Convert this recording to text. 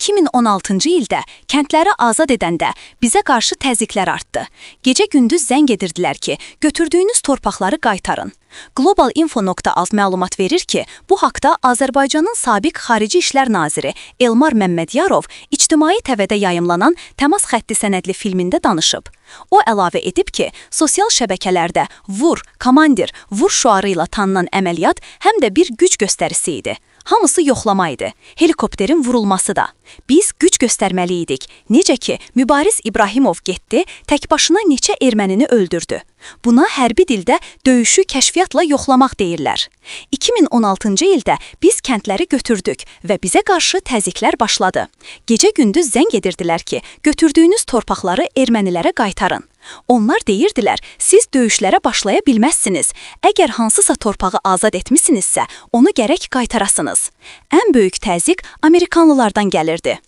2016-cı ildə kəndləri azad edəndə bizə qarşı təzyiqlər artdı. Gecə-gündüz zəng edirdilər ki, götürdüyünüz torpaqları qaytarın. Globalinfo.az məlumat verir ki, bu haqda Azərbaycanın sabiq Xarici İşlər Naziri Elmar Məmmədyarov ictimai TV'də yayımlanan Təmas xətti sənədli filmində danışıb. O əlavə edib ki, sosial şəbəkələrdə vur, komandir, vur şüarı ilə tanınan əməliyyat həm də bir güc göstərisi idi. Hamısı yoxlama idi, helikopterin vurulması da. Biz güc göstərməli idik. Necə ki, Mübariz İbrahimov getdi, tək başına neçə ermənini öldürdü. Buna hərbi dildə döyüşü kəşfiyyatla yoxlamaq deyirlər. 2016-cı ildə biz kəndləri götürdük və bizə qarşı təzyiqlər başladı. Gecə-gündüz zəng edirdilər ki, götürdüyünüz torpaqları ermənilərə qaytarın. Onlar deyirdilər, siz döyüşlərə başlaya bilməzsiniz. Əgər hansısa torpağı azad etmisinizsə, onu gərək qaytarasınız. Ən böyük təzyiq Amerikanlılardan gəlirdi.